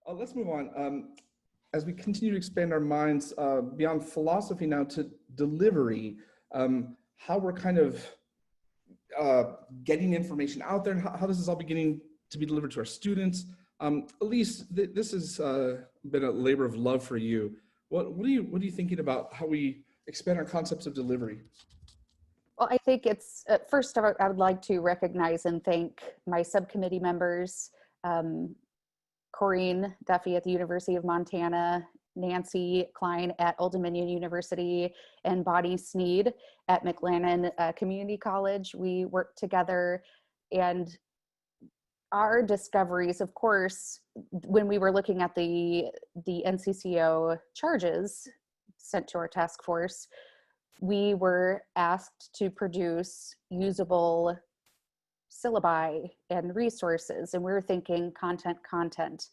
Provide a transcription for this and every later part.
Let's move on. As we continue to expand our minds beyond philosophy now to delivery, how we're kind of getting information out there, and how this is all beginning to be delivered to our students. Elise, this has been a labor of love for you. What are you thinking about how we expand our concepts of delivery? Well, I think it's, first of all, I would like to recognize and thank my subcommittee members, Coreen Duffy at the University of Montana, Nancy Klein at Old Dominion University, and Bonnie Sneed at McLennan Community College. We worked together, and our discoveries, of course, when we were looking at the NCCO charges sent to our task force, we were asked to produce usable syllabi and resources, and we were thinking content.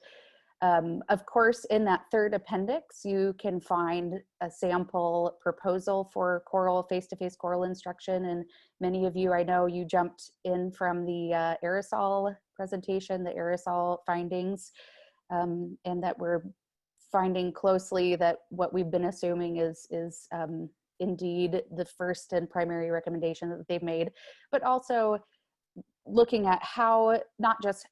Of course, in that third appendix, you can find a sample proposal for choral, face-to-face choral instruction, and many of you, I know you jumped in from the aerosol presentation, the aerosol findings, and that we're finding closely that what we've been assuming is indeed the first and primary recommendation that they've made, but also looking at how not just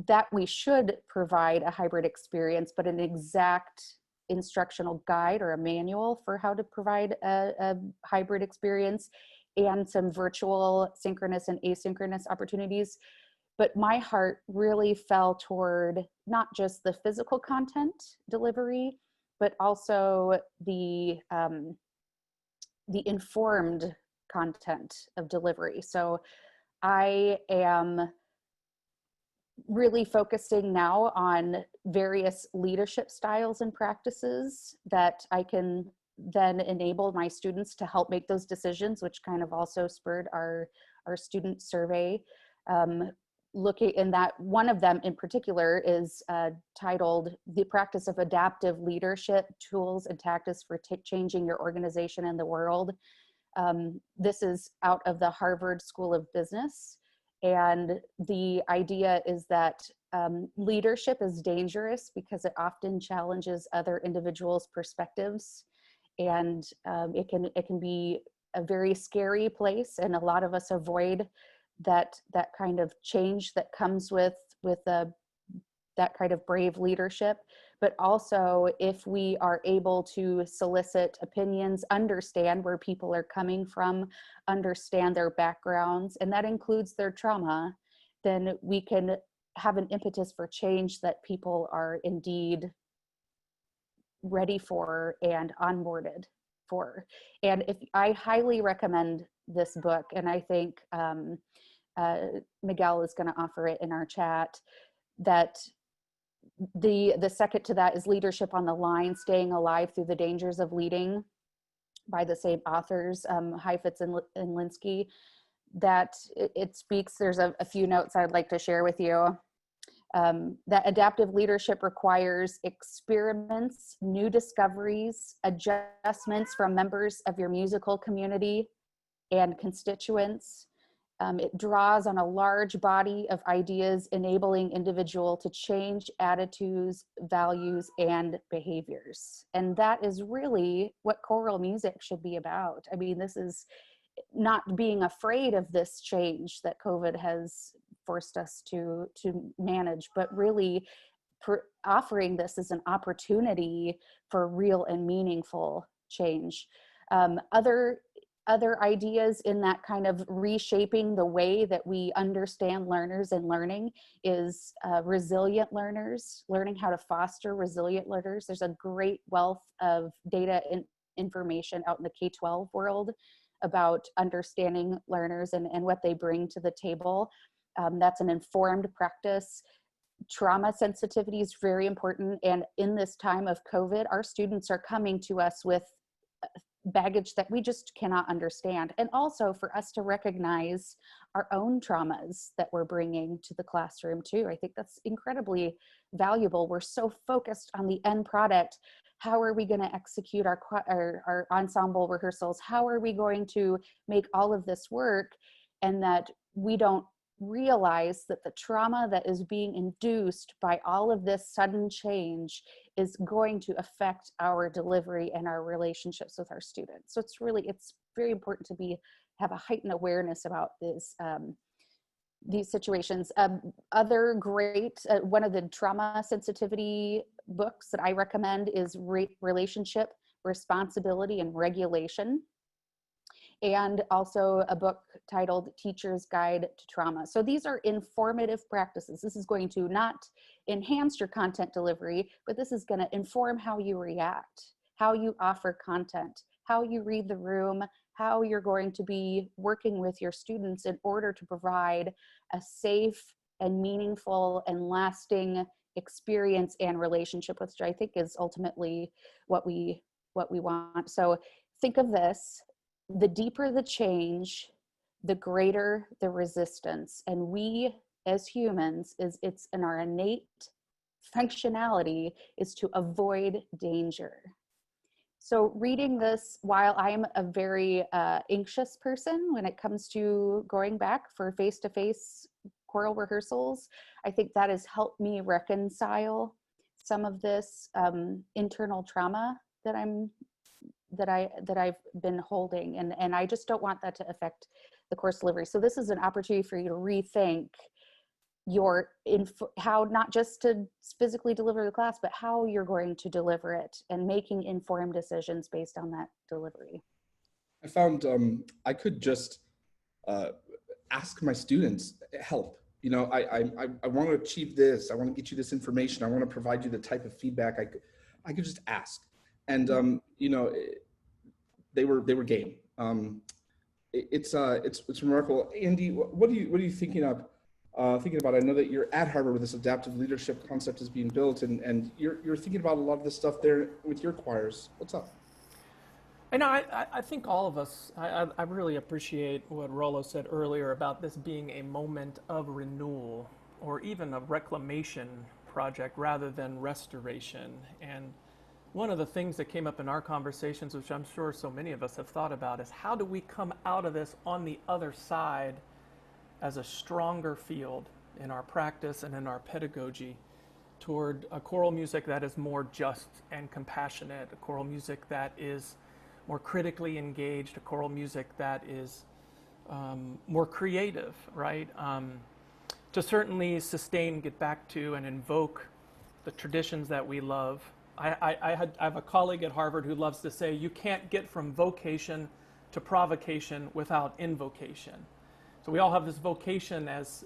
that we should provide a hybrid experience, but an exact instructional guide or a manual for how to provide a hybrid experience, and some virtual synchronous and asynchronous opportunities. But my heart really fell toward not just the physical content delivery, but also the informed content of delivery. So I am really focusing now on various leadership styles and practices that I can then enable my students to help make those decisions, which kind of also spurred our student survey. Looking in that, one of them in particular is titled "The Practice of Adaptive Leadership, Tools and Tactics for Changing Your Organization and the World." This is out of the Harvard School of Business. And the idea is that leadership is dangerous because it often challenges other individuals' perspectives. And it can be a very scary place, and a lot of us avoid that kind of change that comes with that kind of brave leadership. But also, if we are able to solicit opinions, understand where people are coming from, understand their backgrounds, and that includes their trauma, then we can have an impetus for change that people are indeed ready for and onboarded for. And I highly recommend this book, and I think Miguel is going to offer it in our chat, that the second to that is Leadership on the Line, Staying Alive Through the Dangers of Leading, by the same authors, Heifetz and Linsky. That it speaks, there's a few notes I'd like to share with you. That adaptive leadership requires experiments, new discoveries, adjustments from members of your musical community and constituents. It draws on a large body of ideas, enabling individual to change attitudes, values, and behaviors. And that is really what choral music should be about. I mean, this is not being afraid of this change that COVID has forced us to manage, but really offering this as an opportunity for real and meaningful change. Other ideas in that kind of reshaping the way that we understand learners and learning is resilient learners, learning how to foster resilient learners. There's a great wealth of data and information out in the K-12 world about understanding learners and what they bring to the table. That's an informed practice. Trauma sensitivity is very important. And in this time of COVID, our students are coming to us with baggage that we just cannot understand. And also for us to recognize our own traumas that we're bringing to the classroom too. I think that's incredibly valuable. We're so focused on the end product. How are we going to execute our ensemble rehearsals? How are we going to make all of this work? And that we don't realize that the trauma that is being induced by all of this sudden change is going to affect our delivery and our relationships with our students. So it's very important to have a heightened awareness about these situations. Other great, one of the trauma sensitivity books that I recommend is Relationship, Responsibility, and Regulation, and also a book titled Teacher's Guide to Trauma. So these are informative practices. This is going to not enhance your content delivery, but this is going to inform how you react, how you offer content, how you read the room, how you're going to be working with your students in order to provide a safe and meaningful and lasting experience and relationship, which I think is ultimately what we want. So think of this: the deeper the change, the greater the resistance. And we as humans, it's in our innate functionality is to avoid danger. So reading this, while I'm a very anxious person when it comes to going back for face-to-face choral rehearsals, I think that has helped me reconcile some of this internal trauma that I've been holding, and I just don't want that to affect the course delivery. So this is an opportunity for you to rethink how not just to physically deliver the class, but how you're going to deliver it and making informed decisions based on that delivery. I found I could just ask my students help. You know, I want to achieve this. I want to get you this information. I want to provide you the type of feedback I could just ask. And you know, they were game. It's remarkable. Andy, what are you thinking of? Thinking about? I know that you're at Harvard where this adaptive leadership concept is being built, and you're thinking about a lot of this stuff there with your choirs. What's up? And I think all of us, I really appreciate what Rollo said earlier about this being a moment of renewal or even a reclamation project rather than restoration. And one of the things that came up in our conversations, which I'm sure so many of us have thought about, is how do we come out of this on the other side as a stronger field in our practice and in our pedagogy toward a choral music that is more just and compassionate, a choral music that is more critically engaged, a choral music that is more creative, right? To certainly sustain, get back to, and invoke the traditions that we love. I have a colleague at Harvard who loves to say, you can't get from vocation to provocation without invocation. So we all have this vocation as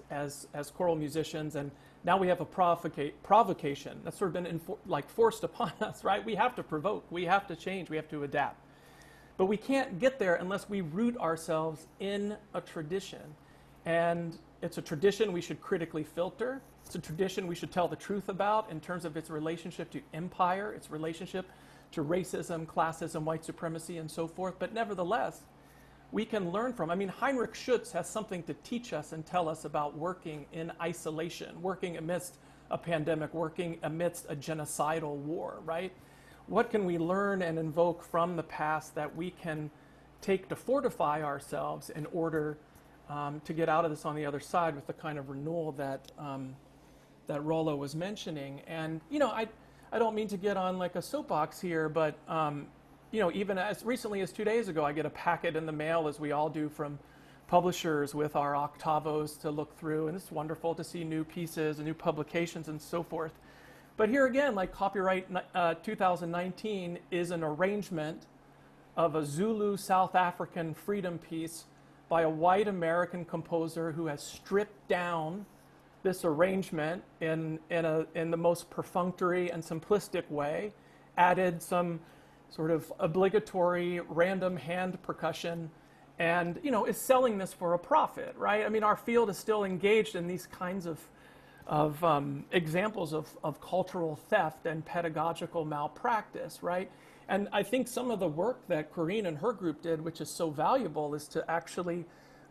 choral musicians, and now we have a provocation that's sort of been forced upon us, right? We have to provoke, we have to change, we have to adapt. But we can't get there unless we root ourselves in a tradition. And it's a tradition we should critically filter. It's a tradition we should tell the truth about in terms of its relationship to empire, its relationship to racism, classism, white supremacy, and so forth. But nevertheless, we can learn from. I mean, Heinrich Schütz has something to teach us and tell us about working in isolation, working amidst a pandemic, working amidst a genocidal war, right? What can we learn and invoke from the past that we can take to fortify ourselves in order to get out of this on the other side with the kind of renewal that that Rollo was mentioning? And you know, I don't mean to get on like a soapbox here, but you know, even as recently as 2 days ago, I get a packet in the mail, as we all do, from publishers with our octavos to look through, and it's wonderful to see new pieces and new publications and so forth. But here again, like Copyright 2019 is an arrangement of a Zulu South African freedom piece by a white American composer who has stripped down this arrangement in the most perfunctory and simplistic way, added some sort of obligatory random hand percussion, and you know, is selling this for a profit, right? I mean, our field is still engaged in these kinds of examples of cultural theft and pedagogical malpractice, right? And I think some of the work that Coreen and her group did, which is so valuable, is to actually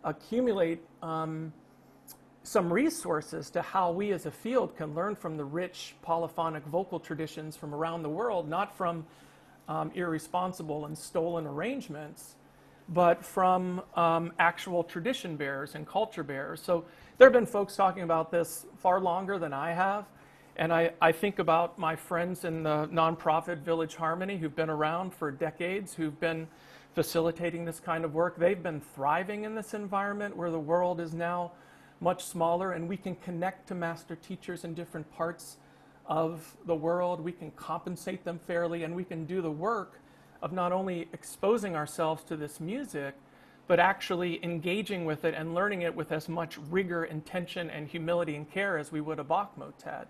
accumulate some resources to how we as a field can learn from the rich polyphonic vocal traditions from around the world, not from irresponsible and stolen arrangements, but from actual tradition bearers and culture bearers. So there have been folks talking about this far longer than I have. And I think about my friends in the nonprofit Village Harmony who've been around for decades, who've been facilitating this kind of work. They've been thriving in this environment where the world is now much smaller, and we can connect to master teachers in different parts of the world. We can compensate them fairly, and we can do the work of not only exposing ourselves to this music, but actually engaging with it and learning it with as much rigor, intention, and humility and care as we would a Bach motet.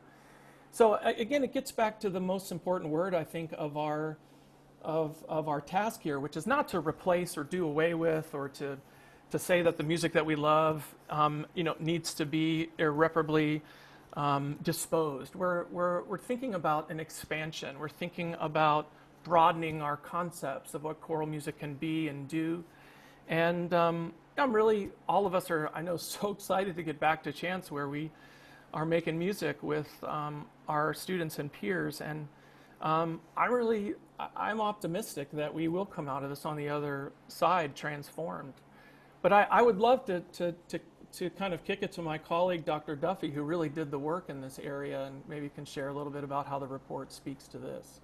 So again, it gets back to the most important word, I think, of our task here, which is not to replace or do away with, or to say that the music that we love, needs to be irreparably disposed. We're thinking about an expansion. We're thinking about broadening our concepts of what choral music can be and do. And all of us are, I know, so excited to get back to Chance, where we are making music with our students and peers. And I'm optimistic that we will come out of this on the other side transformed. But I would love to kind of kick it to my colleague, Dr. Duffy, who really did the work in this area, and maybe can share a little bit about how the report speaks to this.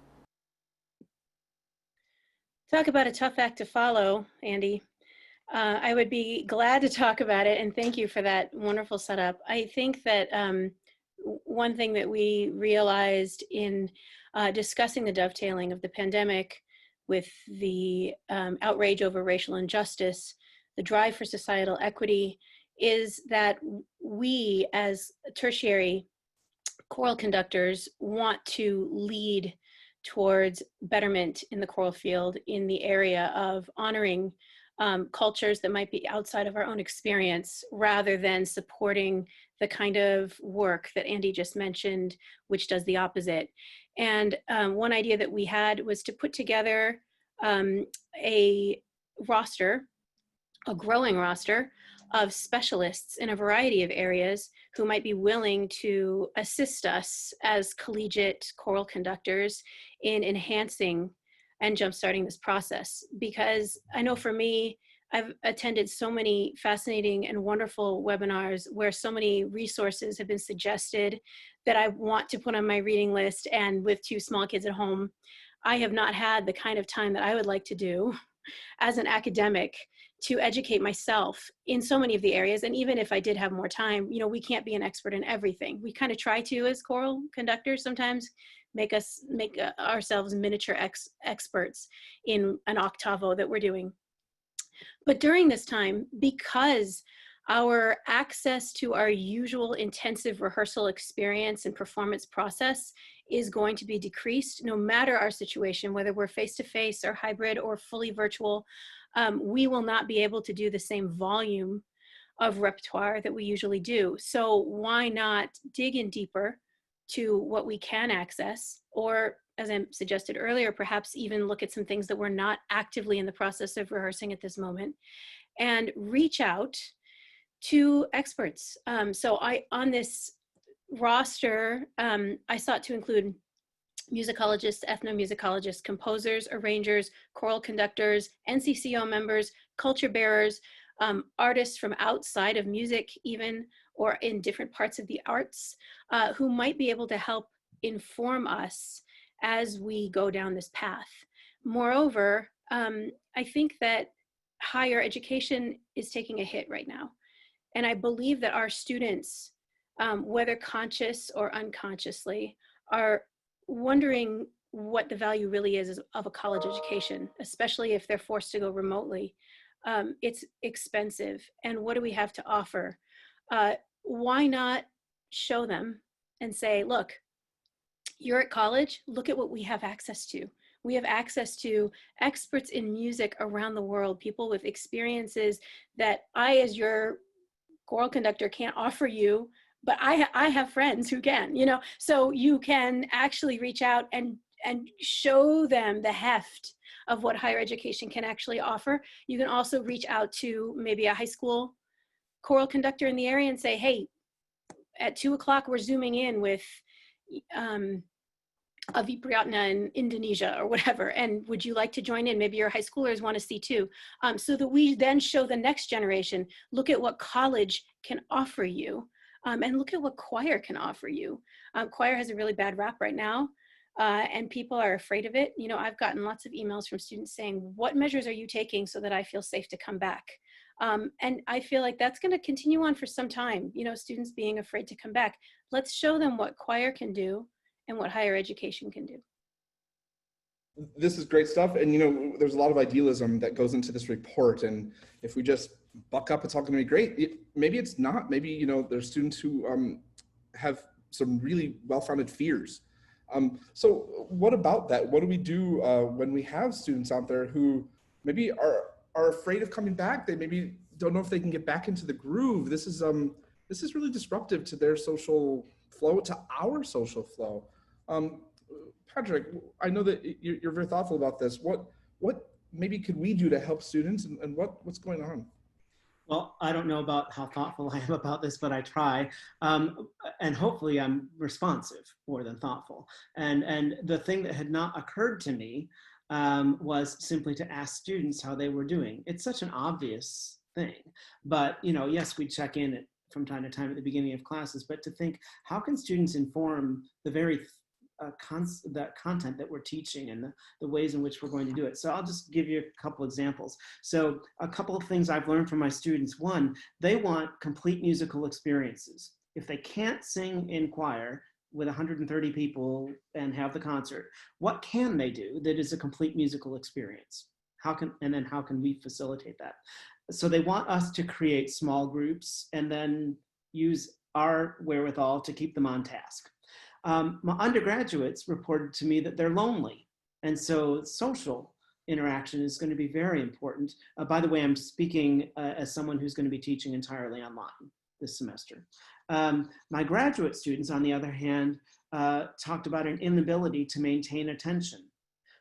Talk about a tough act to follow, Andy. I would be glad to talk about it, and thank you for that wonderful setup. I think that one thing that we realized in discussing the dovetailing of the pandemic with the outrage over racial injustice, the drive for societal equity, is that we as tertiary choral conductors want to lead towards betterment in the choral field in the area of honoring cultures that might be outside of our own experience, rather than supporting the kind of work that Andy just mentioned, which does the opposite. And one idea that we had was to put together a growing roster of specialists in a variety of areas who might be willing to assist us as collegiate choral conductors in enhancing and jumpstarting this process. Because I know for me, I've attended so many fascinating and wonderful webinars where so many resources have been suggested that I want to put on my reading list, and with 2 small kids at home, I have not had the kind of time that I would like to do as an academic to educate myself in so many of the areas. And even if I did have more time, we can't be an expert in everything. We kind of try to, as choral conductors, sometimes make ourselves miniature experts in an octavo that we're doing. But during this time, because our access to our usual intensive rehearsal experience and performance process is going to be decreased, no matter our situation, whether we're face-to-face or hybrid or fully virtual, we will not be able to do the same volume of repertoire that we usually do. So why not dig in deeper to what we can access, or, as I suggested earlier, perhaps even look at some things that we're not actively in the process of rehearsing at this moment, and reach out to experts. So on this roster, I sought to include musicologists, ethnomusicologists, composers, arrangers, choral conductors, NCCO members, culture bearers, artists from outside of music even, or in different parts of the arts, who might be able to help inform us as we go down this path. Moreover, I think that higher education is taking a hit right now. And I believe that our students, whether conscious or unconsciously, are wondering what the value really is of a college education, especially if they're forced to go remotely. It's expensive, and what do we have to offer? Why not show them and say, look, you're at college, look at what we have access to. We have access to experts in music around the world, people with experiences that I, as your choral conductor, can't offer you, but I have friends who can, so you can actually reach out and show them the heft of what higher education can actually offer. You can also reach out to maybe a high school choral conductor in the area and say, hey, at 2 o'clock, we're Zooming in with Vipriyatna in Indonesia or whatever, and would you like to join in? Maybe your high schoolers want to see too. So that we then show the next generation, look at what college can offer you, and look at what choir can offer you. Choir has a really bad rap right now, and people are afraid of it. You know, I've gotten lots of emails from students saying, what measures are you taking so that I feel safe to come back? And I feel like that's going to continue on for some time, you know, students being afraid to come back. Let's show them what choir can do and what higher education can do. This is great stuff. And, you know, there's a lot of idealism that goes into this report. And if we just buck up, it's all going to be great. Maybe it's not. Maybe, you know, there's students who have some really well-founded fears. So what about that? What do we do when we have students out there who maybe are afraid of coming back? They maybe don't know if they can get back into the groove. This is really disruptive to their social flow, to our social flow. Patrick, I know that you're very thoughtful about this. What maybe could we do to help students, and what's going on? Well, I don't know about how thoughtful I am about this, but I try. And hopefully I'm responsive more than thoughtful. And the thing that had not occurred to me was simply to ask students how they were doing. It's such an obvious thing, but, you know, yes, we check in from time to time at the beginning of classes, but to think, how can students inform the very that content that we're teaching and the ways in which we're going to do it. So I'll just give you a couple examples. So a couple of things I've learned from my students. One, they want complete musical experiences. If they can't sing in choir with 130 people and have the concert, what can they do that is a complete musical experience? How can we facilitate that? So they want us to create small groups and then use our wherewithal to keep them on task. My undergraduates reported to me that they're lonely. And so social interaction is going to be very important. By the way, I'm speaking as someone who's going to be teaching entirely online this semester. My graduate students, on the other hand, talked about an inability to maintain attention.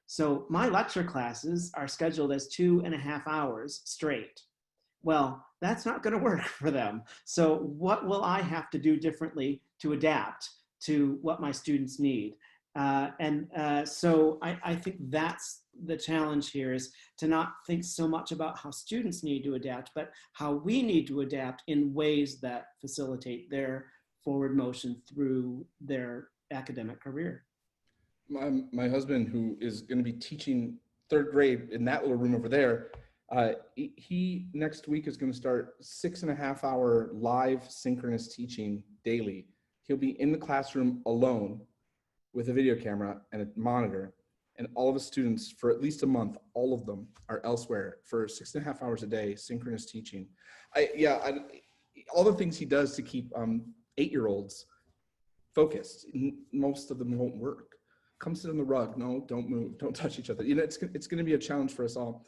So my lecture classes are scheduled as 2.5 hours straight. Well, that's not going to work for them. So what will I have to do differently to adapt to what my students need? So I think that's the challenge here, is to not think so much about how students need to adapt, but how we need to adapt in ways that facilitate their forward motion through their academic career. My husband, who is going to be teaching 3rd grade in that little room over there, he next week is going to start 6.5 hour live synchronous teaching daily. He'll be in the classroom alone with a video camera and a monitor, and all of his students for at least a month, all of them are elsewhere for 6.5 hours a day, synchronous teaching. All the things he does to keep 8-year-olds focused, most of them won't work. Come sit on the rug. No, don't move. Don't touch each other. You know, it's going to be a challenge for us all.